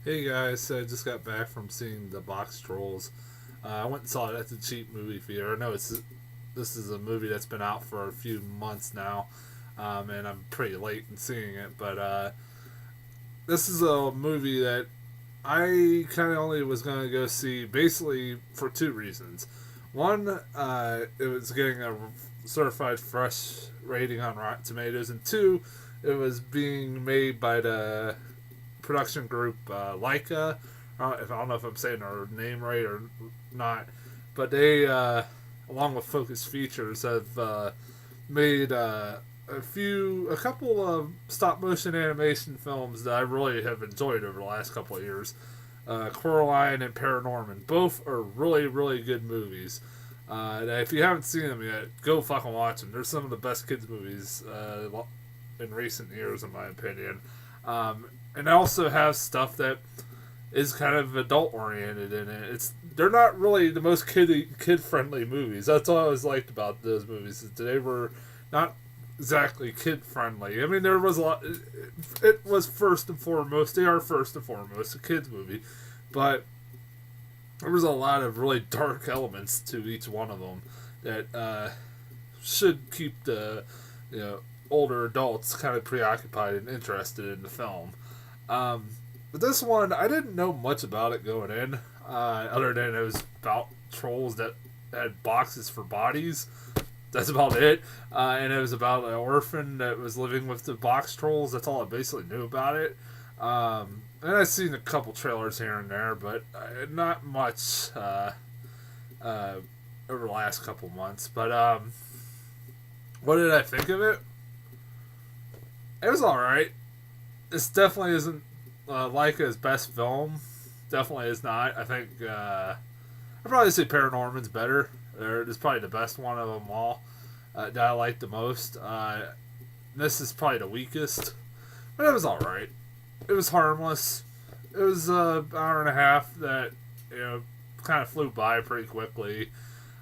Hey guys, so I just got back from seeing the Boxtrolls. I went and saw it at the cheap movie theater. I know this is a movie that's been out for a few months now, and I'm pretty late in seeing it. But this is a movie that I kind of only was going to go see basically for two reasons. One, it was getting a certified fresh rating on Rotten Tomatoes, and two, it was being made by the production group Leica. If I don't know if I'm saying her name right or not, but they, along with Focus Features, have made a couple of stop motion animation films that I really have enjoyed over the last couple of years. Coraline and Paranorman, both are really really good movies. If you haven't seen them yet, go fucking watch them. They're some of the best kids movies in recent years, in my opinion. And I also have stuff that is kind of adult oriented in it. They're not really the most kid friendly movies. That's all I always liked about those movies. Is they were not exactly kid friendly. I mean, there was a lot. It was first and foremost. They are first and foremost a kids movie, but there was a lot of really dark elements to each one of them that should keep the older adults kind of preoccupied and interested in the film. But this one, I didn't know much about it going in, other than it was about trolls that had boxes for bodies. That's about it. And it was about an orphan that was living with the Boxtrolls. That's all I basically knew about it. And I've seen a couple trailers here and there, but not much over the last couple months. But what did I think of it? It was alright. This definitely isn't Leica's best film. Definitely is not. I think I'd probably say Paranorman's better. It's probably the best one of them all that I like the most. This is probably the weakest, but it was all right. It was harmless. It was an hour and a half that kind of flew by pretty quickly.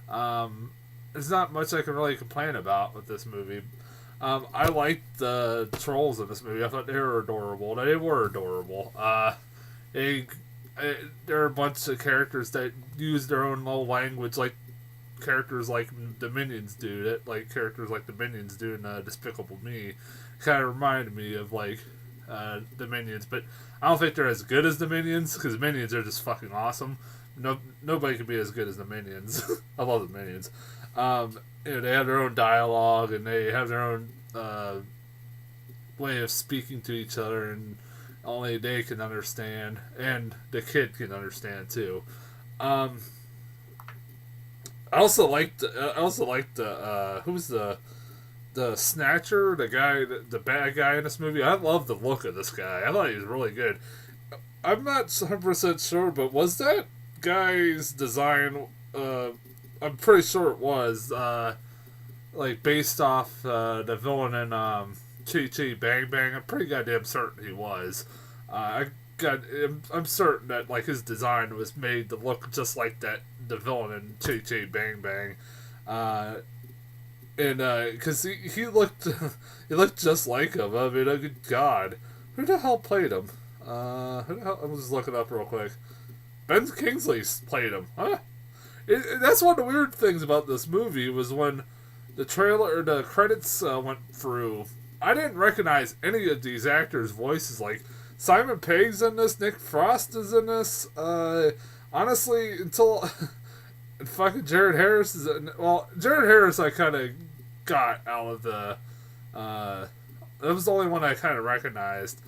There's not much I can really complain about with this movie. I liked the trolls in this movie. I thought they were adorable. They were adorable. They, there are a bunch of characters that use their own little language, like characters like the Minions do. That like characters like the Minions do in Despicable Me. Kind of reminded me of like the Minions, but I don't think they're as good as the Minions because Minions are just fucking awesome. Nobody can be as good as the Minions. I love the Minions. They have their own dialogue and they have their own way of speaking to each other, and only they can understand, and the kid can understand too. I also liked. Who's the Snatcher, the guy, the bad guy in this movie. I love the look of this guy. I thought he was really good. I'm not 100% sure, but was that guy's design? I'm pretty sure it was like based off the villain in Chi Chi Bang Bang. I'm pretty goddamn certain he was. I'm certain that like his design was made to look just like the villain in Chi Chi Bang Bang, and because he looked he looked just like him. I mean, good God, who the hell played him? Who the hell? I'm just looking up real quick. Ben Kingsley played him, huh? That's one of the weird things about this movie was when the trailer or the credits went through. I didn't recognize any of these actors' voices. Like Simon Pegg's in this, Nick Frost is in this. Honestly, until fucking Jared Harris is in. Well, Jared Harris I kind of got out of the. That was the only one I kind of recognized.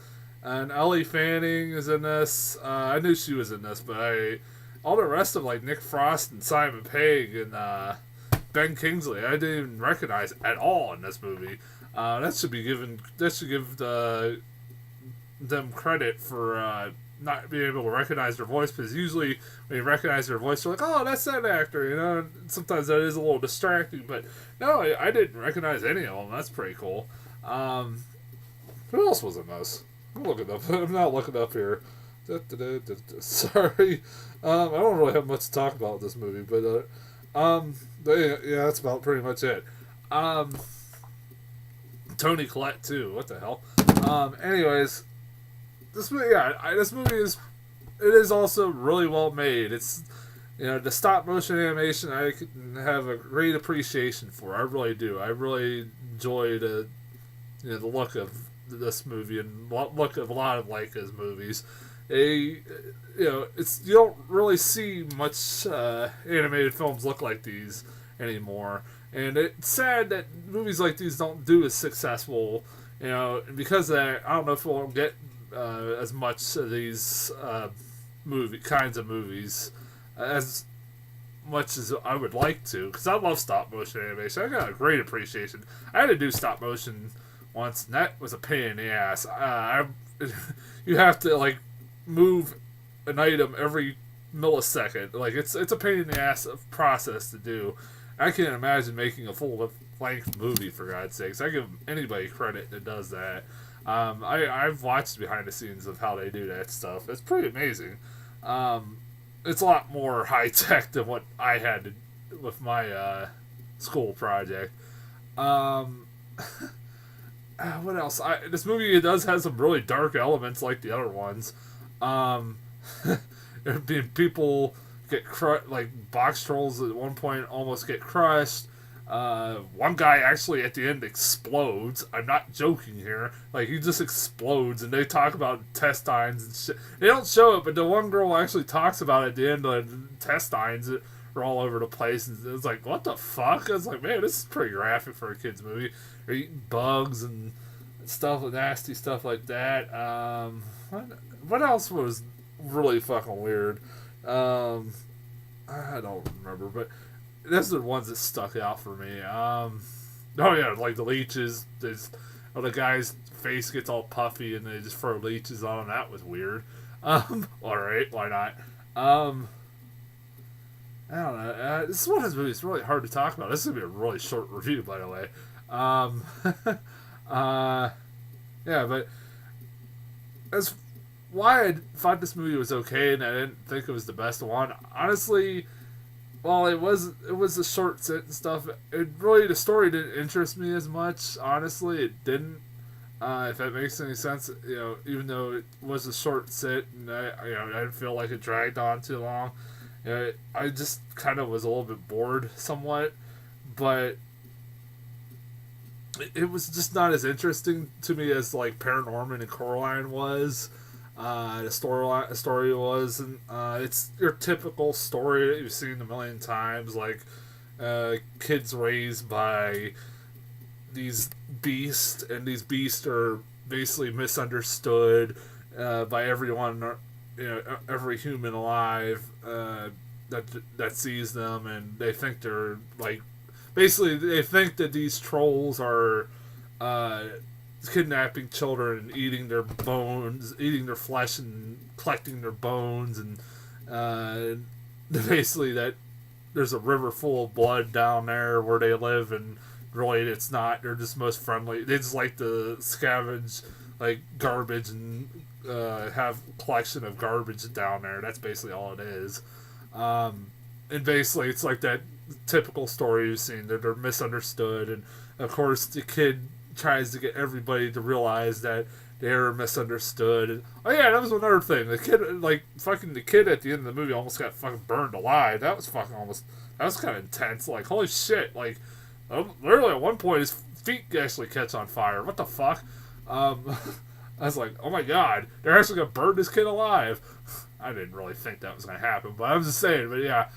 And Ellie Fanning is in this. I knew she was in this, but all the rest of like Nick Frost and Simon Pegg and Ben Kingsley, I didn't even recognize at all in this movie. That should give them credit for not being able to recognize their voice, because usually when you recognize their voice, you're like, oh, that's that actor, Sometimes that is a little distracting, but no, I didn't recognize any of them. That's pretty cool. Who else was in this? I'm looking up. I'm not looking up here. Sorry. I don't really have much to talk about with this movie, but yeah, that's about pretty much it. Tony Collette too. What the hell? Anyways, this movie, this movie is it is also really well made. It's, the stop motion animation I have a great appreciation for. I really do. I really enjoy the look of this movie and look of a lot of Leica's movies. It's you don't really see much animated films look like these anymore, and it's sad that movies like these don't do as successful. And because of that, I don't know if we'll get as much of these kinds of movies as much as I would like to, because I love stop motion animation. I got a great appreciation. I had to do stop motion once, and that was a pain in the ass. You have to move an item every millisecond. It's a pain in the ass of process to do. I can't imagine making a full length movie, for God's sakes. I give anybody credit that does that. I've watched behind the scenes of how they do that stuff. It's pretty amazing. It's a lot more high tech than what I had to with my school project. What else? This movie does have some really dark elements like the other ones. People get crushed, Boxtrolls at one point almost get crushed. One guy actually at the end explodes. I'm not joking here. He just explodes, and they talk about intestines and shit. They don't show it, but the one girl actually talks about it at the end. The intestines are all over the place, and it's like, what the fuck? I was like, man, this is pretty graphic for a kid's movie. They're eating bugs and stuff, nasty stuff like that. What else was really fucking weird? I don't remember, but those are the ones that stuck out for me. The leeches. The guy's face gets all puffy and they just throw leeches on him. That was weird. Alright, why not? I don't know. This is one of those movies really hard to talk about. This is going to be a really short review, by the way. Yeah, but that's why I thought this movie was okay and I didn't think it was the best one. Honestly, well, it was a short sit and stuff. The story didn't interest me as much. Honestly, it didn't. If that makes any sense, even though it was a short sit and I didn't feel like it dragged on too long. I just kind of was a little bit bored somewhat, but it was just not as interesting to me as Paranorman and Coraline was. The story was, and it's your typical story that you've seen a million times, kids raised by these beasts, and these beasts are basically misunderstood by everyone, every human alive that sees them, and they think they're basically they think that these trolls are kidnapping children and eating their bones, eating their flesh and collecting their bones, and basically that there's a river full of blood down there where they live, and really it's not. They're just most friendly. They just like to scavenge garbage and have a collection of garbage down there. That's basically all it is. And basically it's that typical story you've seen, that they're misunderstood, and of course the kid tries to get everybody to realize that they're misunderstood. And, oh yeah, that was another thing. The kid, the kid at the end of the movie almost got fucking burned alive. That was kind of intense. Holy shit. Literally at one point his feet actually catch on fire. What the fuck? I was like, oh my god, they're actually gonna burn this kid alive. I didn't really think that was gonna happen, but I was just saying, but yeah.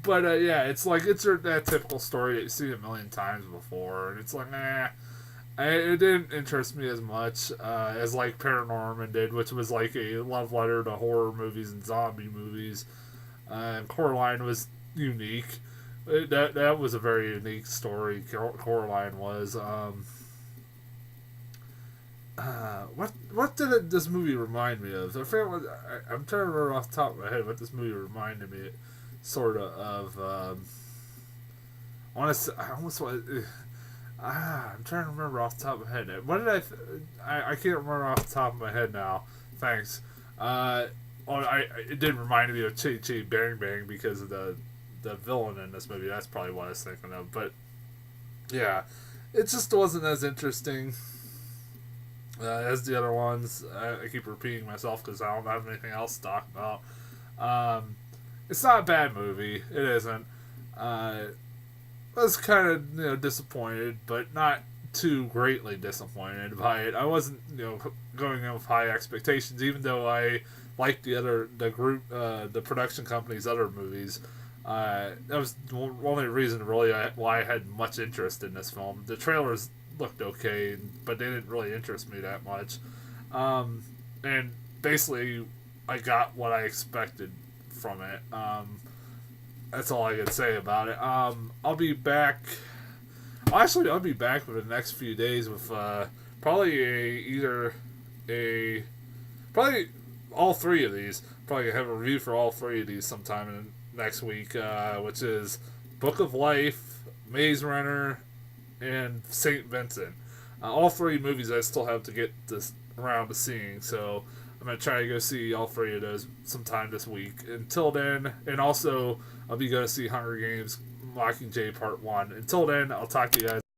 But yeah, it's that typical story that you've seen a million times before, and it's it didn't interest me as much as Paranorman did, which was a love letter to horror movies and zombie movies. And Coraline was unique. That was a very unique story. Coraline was. What did this movie remind me of? I'm trying to remember off the top of my head what this movie reminded me sort of. I'm trying to remember off the top of my head. What did I can't remember off the top of my head now. Thanks. It did remind me of Chitty Chitty Bang Bang because of the villain in this movie. That's probably what I was thinking of. But yeah, it just wasn't as interesting. As the other ones, I keep repeating myself because I don't have anything else to talk about. Um, it's not a bad movie. It isn't. I was kind of disappointed, but not too greatly disappointed by it. I wasn't going in with high expectations, even though I liked the group the production company's other movies. That was the only reason really why I had much interest in this film. The trailers looked okay, but they didn't really interest me that much. And basically, I got what I expected from it. That's all I can say about it. I'll be back. Actually, I'll be back for the next few days with probably probably all three of these. Probably have a review for all three of these sometime in next week, which is Book of Life, Maze Runner, and Saint Vincent. All three movies I still have to get this around to seeing, so I'm gonna try to go see all three of those sometime this week. Until then, and also I'll be going to see Hunger Games Mockingjay Part 1. Until then, I'll talk to you guys.